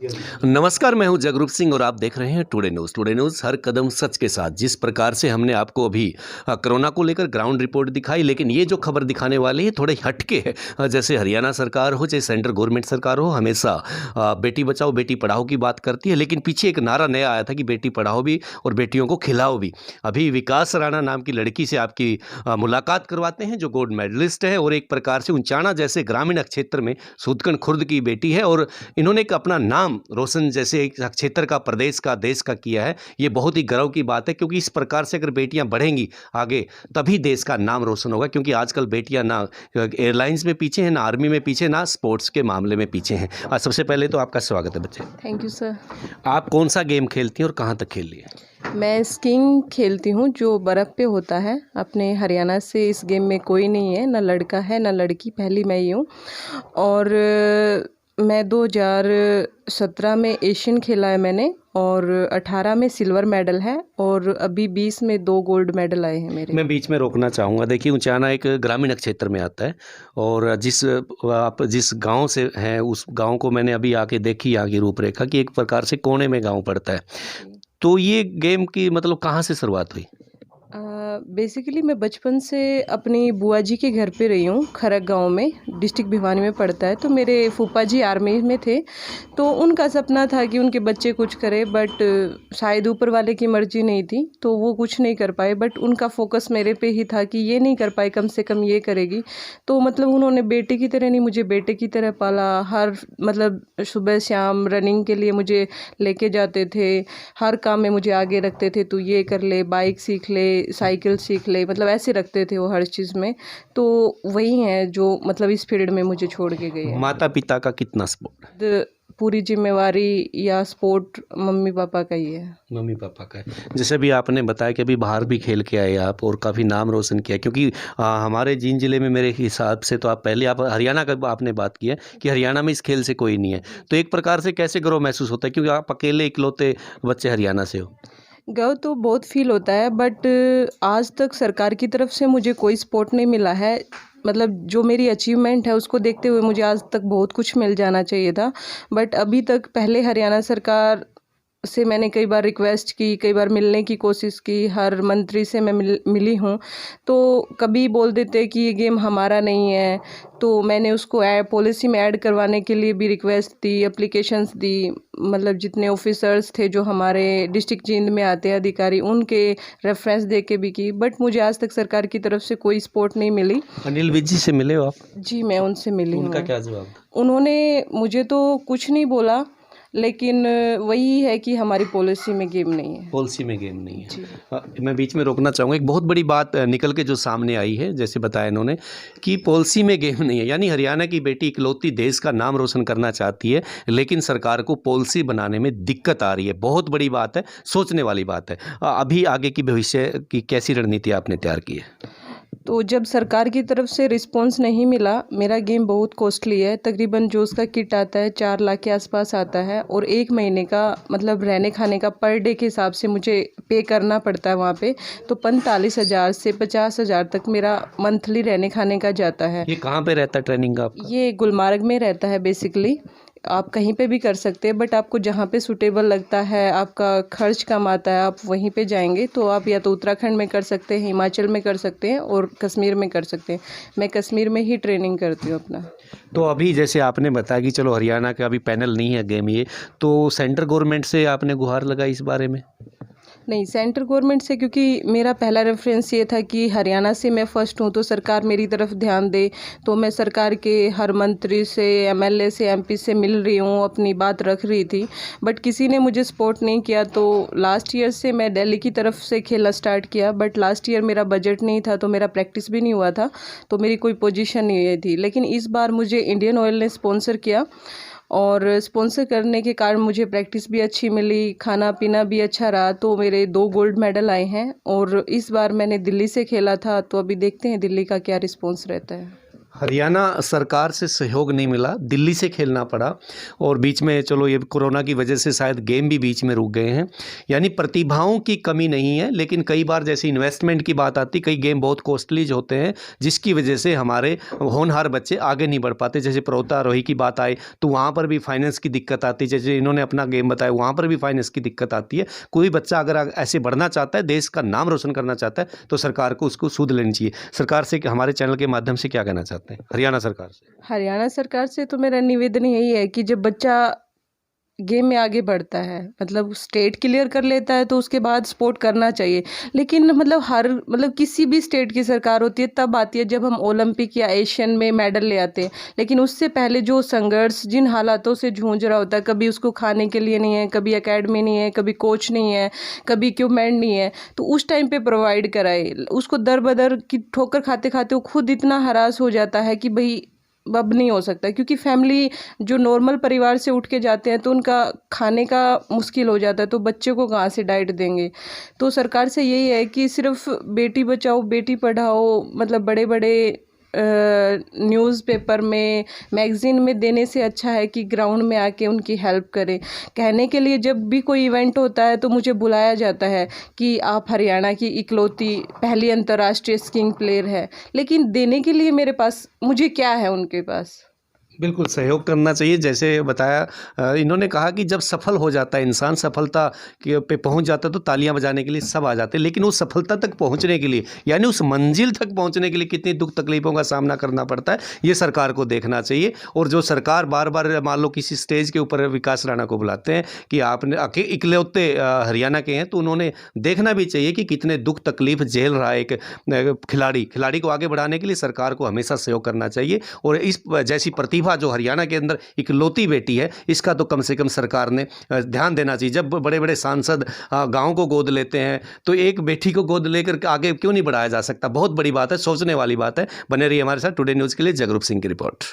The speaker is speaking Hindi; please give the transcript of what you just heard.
नमस्कार, मैं हूं जगरूप सिंह और आप देख रहे हैं टुडे न्यूज़। टुडे न्यूज़ हर कदम सच के साथ। जिस प्रकार से हमने आपको अभी कोरोना को लेकर ग्राउंड रिपोर्ट दिखाई, लेकिन ये जो खबर दिखाने वाली है थोड़े हटके है। जैसे हरियाणा सरकार हो चाहे सेंट्रल गवर्नमेंट सरकार हो, हमेशा बेटी बचाओ बेटी पढ़ाओ की बात करती है, लेकिन पीछे एक नारा नया आया था कि बेटी पढ़ाओ भी और बेटियों को खिलाओ भी। अभी विकास राणा नाम की लड़की से आपकी मुलाकात करवाते हैं, जो गोल्ड मेडलिस्ट है और एक प्रकार से उंचाना जैसे ग्रामीण क्षेत्र में सूदकन खुर्द की बेटी है, और इन्होंने एक अपना नाम रोशन जैसे एक क्षेत्र का, प्रदेश का, देश का किया है। ये बहुत ही गर्व की बात है, क्योंकि इस प्रकार से अगर बेटियां बढ़ेंगी आगे, तभी देश का नाम रोशन होगा। क्योंकि आजकल बेटियां ना एयरलाइंस में पीछे हैं, ना आर्मी में पीछे, ना स्पोर्ट्स के मामले में पीछे हैं। आज सबसे पहले तो आपका स्वागत है बच्चे। Thank you sir. आप कौन सा गेम खेलती हैं और कहाँ तक खेल लिए? मैं स्कीइंग खेलती हूँ, जो बर्फ़ पे होता है। अपने हरियाणा से इस गेम में कोई नहीं है, ना लड़का है ना लड़की, पहली मैं ही हूँ। और मैं 2017 में एशियन खेला है मैंने, और 18 में सिल्वर मेडल है, और अभी 20 में 2 गोल्ड मेडल आए हैं मेरे। मैं बीच में रोकना चाहूँगा। देखिए, उंचाना एक ग्रामीण क्षेत्र में आता है, और आप जिस गांव से हैं उस गांव को मैंने अभी आके देखी, यहाँ की रूपरेखा कि एक प्रकार से कोने में गांव पड़ता है। तो ये गेम की मतलब कहाँ से शुरुआत हुई? बेसिकली मैं बचपन से अपनी बुआ जी के घर पे रही हूँ, खरक गांव में, डिस्ट्रिक्ट भिवानी में पड़ता है। तो मेरे फूफा जी आर्मी में थे, तो उनका सपना था कि उनके बच्चे कुछ करे, बट शायद ऊपर वाले की मर्जी नहीं थी, तो वो कुछ नहीं कर पाए। बट उनका फोकस मेरे पे ही था कि ये नहीं कर पाए, कम से कम ये करेगी। तो मतलब उन्होंने बेटे की तरह नहीं, मुझे बेटे की तरह पाला। हर मतलब सुबह शाम रनिंग के लिए मुझे लेके जाते थे, हर काम में मुझे आगे रखते थे। तू ये कर ले, बाइक सीख ले, साइकिल सीख ले, मतलब ऐसे रखते थे वो हर चीज़ में। तो वही है जो मतलब इस फील्ड में मुझे छोड़ के गए हैं। माता पिता का कितना सपोर्ट? पूरी जिम्मेवारी या सपोर्ट मम्मी पापा का ही है। मम्मी पापा का है। जैसे भी आपने बताया कि अभी बाहर भी खेल के आए आप और काफ़ी नाम रोशन किया, क्योंकि हमारे जींद जिले में मेरे हिसाब से तो आप पहले आप हरियाणा का आपने बात की है कि हरियाणा में इस खेल से कोई नहीं है। तो एक प्रकार से कैसे गर्व महसूस होता है, क्योंकि आप अकेले इकलौते बच्चे हरियाणा से हो? गर्व तो बहुत फील होता है, बट आज तक सरकार की तरफ से मुझे कोई सपोर्ट नहीं मिला है। मतलब जो मेरी अचीवमेंट है उसको देखते हुए मुझे आज तक बहुत कुछ मिल जाना चाहिए था, बट अभी तक पहले हरियाणा सरकार से मैंने कई बार रिक्वेस्ट की, कई बार मिलने की कोशिश की, हर मंत्री से मैं मिली हूँ। तो कभी बोल देते कि ये गेम हमारा नहीं है, तो मैंने उसको पॉलिसी में ऐड करवाने के लिए भी रिक्वेस्ट दी, एप्लीकेशंस दी। मतलब जितने ऑफिसर्स थे जो हमारे डिस्ट्रिक्ट जींद में आते हैं अधिकारी, उनके रेफरेंस दे के भी की, बट मुझे आज तक सरकार की तरफ से कोई सपोर्ट नहीं मिली। अनिल विज जी से मिले हो आप? जी, मैं उनसे मिली हूँ। उनका क्या जवाब? उन्होंने मुझे तो कुछ नहीं बोला, लेकिन वही है कि हमारी पॉलिसी में गेम नहीं है। पॉलिसी में गेम नहीं है। मैं बीच में रोकना चाहूँगा। एक बहुत बड़ी बात निकल के जो सामने आई है, जैसे बताया इन्होंने कि पॉलिसी में गेम नहीं है, यानी हरियाणा की बेटी इकलौती देश का नाम रोशन करना चाहती है, लेकिन सरकार को पॉलिसी बनाने में दिक्कत आ रही है। बहुत बड़ी बात है, सोचने वाली बात है। अभी आगे की भविष्य की कैसी रणनीति आपने तैयार की है? तो जब सरकार की तरफ से रिस्पॉन्स नहीं मिला, मेरा गेम बहुत कॉस्टली है, तकरीबन जो उसका किट आता है 4 लाख के आसपास आता है, और 1 महीने का मतलब रहने खाने का पर डे के हिसाब से मुझे पे करना पड़ता है वहाँ पे। तो 45,000 से 50,000 तक मेरा मंथली रहने खाने का जाता है। ये कहाँ पे रहता है ट्रेनिंग आपका? ये गुलमार्ग में रहता है बेसिकली। आप कहीं पे भी कर सकते हैं, बट आपको जहाँ पे सूटेबल लगता है, आपका खर्च कम आता है, आप वहीं पे जाएंगे। तो आप या तो उत्तराखंड में कर सकते हैं, हिमाचल में कर सकते हैं, और कश्मीर में कर सकते हैं। मैं कश्मीर में ही ट्रेनिंग करती हूँ अपना। तो अभी जैसे आपने बताया कि चलो हरियाणा का अभी पैनल नहीं है गेम ये, तो सेंट्रल गवर्नमेंट से आपने गुहार लगाई इस बारे में? नहीं, सेंट्रल गवर्नमेंट से, क्योंकि मेरा पहला रेफरेंस ये था कि हरियाणा से मैं फ़र्स्ट हूँ, तो सरकार मेरी तरफ ध्यान दे। तो मैं सरकार के हर मंत्री से, एमएलए से, एमपी से मिल रही हूँ, अपनी बात रख रही थी, बट किसी ने मुझे सपोर्ट नहीं किया। तो लास्ट ईयर से मैं दिल्ली की तरफ से खेलना स्टार्ट किया, बट लास्ट ईयर मेरा बजट नहीं था, तो मेरा प्रैक्टिस भी नहीं हुआ था, तो मेरी कोई पोजीशन नहीं हुई थी। लेकिन इस बार मुझे इंडियन ऑयल ने स्पॉन्सर किया, और स्पॉन्सर करने के कारण मुझे प्रैक्टिस भी अच्छी मिली, खाना पीना भी अच्छा रहा, तो मेरे 2 गोल्ड मेडल आए हैं। और इस बार मैंने दिल्ली से खेला था, तो अभी देखते हैं दिल्ली का क्या रिस्पॉन्स रहता है। हरियाणा सरकार से सहयोग नहीं मिला, दिल्ली से खेलना पड़ा और बीच में चलो ये कोरोना की वजह से शायद गेम भी बीच में रुक गए हैं। यानी प्रतिभाओं की कमी नहीं है, लेकिन कई बार जैसे इन्वेस्टमेंट की बात आती, कई गेम बहुत कॉस्टलीज होते हैं जिसकी वजह से हमारे होनहार बच्चे आगे नहीं बढ़ पाते। जैसे पर्वतारोही की बात आए तो वहाँ पर भी फाइनेंस की दिक्कत आती है, जैसे इन्होंने अपना गेम बताया वहाँ पर भी फाइनेंस की दिक्कत आती है। कोई बच्चा अगर ऐसे बढ़ना चाहता है, देश का नाम रोशन करना चाहता है, तो सरकार को उसको सूद लेनी चाहिए। सरकार से हमारे चैनल के माध्यम से क्या कहना चाहते हैं हरियाणा सरकार से? हरियाणा सरकार से तो मेरा निवेदन यही है कि जब बच्चा गेम में आगे बढ़ता है, मतलब स्टेट क्लियर कर लेता है, तो उसके बाद स्पोर्ट करना चाहिए। लेकिन मतलब किसी भी स्टेट की सरकार होती है तब आती है जब हम ओलंपिक या एशियन में मेडल ले आते हैं। लेकिन उससे पहले जो संघर्ष जिन हालातों से जूझ रहा होता है, कभी उसको खाने के लिए नहीं है, कभी एकेडमी नहीं है, कभी कोच नहीं है, कभी इक्विपमेंट नहीं है, तो उस टाइम पे प्रोवाइड कराए। उसको दर बदर की ठोकर खाते खाते वो खुद इतना हरास हो जाता है कि भाई अब नहीं हो सकता, क्योंकि फैमिली जो नॉर्मल परिवार से उठ के जाते हैं तो उनका खाने का मुश्किल हो जाता है, तो बच्चे को कहाँ से डाइट देंगे। तो सरकार से यही है कि सिर्फ बेटी बचाओ बेटी पढ़ाओ मतलब बड़े बड़े न्यूज़पेपर में मैगज़ीन में देने से अच्छा है कि ग्राउंड में आके उनकी हेल्प करें। कहने के लिए जब भी कोई इवेंट होता है तो मुझे बुलाया जाता है कि आप हरियाणा की इकलौती पहली अंतर्राष्ट्रीय स्कीइंग प्लेयर है, लेकिन देने के लिए मेरे पास मुझे क्या है उनके पास। बिल्कुल सहयोग करना चाहिए। जैसे बताया इन्होंने कहा कि जब सफल हो जाता है इंसान, सफलता के पे पहुंच जाता है तो तालियां बजाने के लिए सब आ जाते हैं, लेकिन उस सफलता तक पहुंचने के लिए यानी उस मंजिल तक पहुंचने के लिए कितनी दुख तकलीफ़ों का सामना करना पड़ता है, ये सरकार को देखना चाहिए। और जो सरकार बार बार मान लो किसी स्टेज के ऊपर विकास राणा को बुलाते हैं कि आपने इकलौते हरियाणा के हैं, तो उन्होंने देखना भी चाहिए कि कितने दुख तकलीफ झेल रहा है एक खिलाड़ी को आगे बढ़ाने के लिए सरकार को हमेशा सहयोग करना चाहिए। और इस जैसी प्रतिभा जो हरियाणा के अंदर इकलौती बेटी है, इसका तो कम से कम सरकार ने ध्यान देना चाहिए। जब बड़े बड़े सांसद गांव को गोद लेते हैं तो एक बेटी को गोद लेकर आगे क्यों नहीं बढ़ाया जा सकता? बहुत बड़ी बात है, सोचने वाली बात है। बने रहिए हमारे साथ। टुडे न्यूज़ के लिए जगरूप सिंह की रिपोर्ट।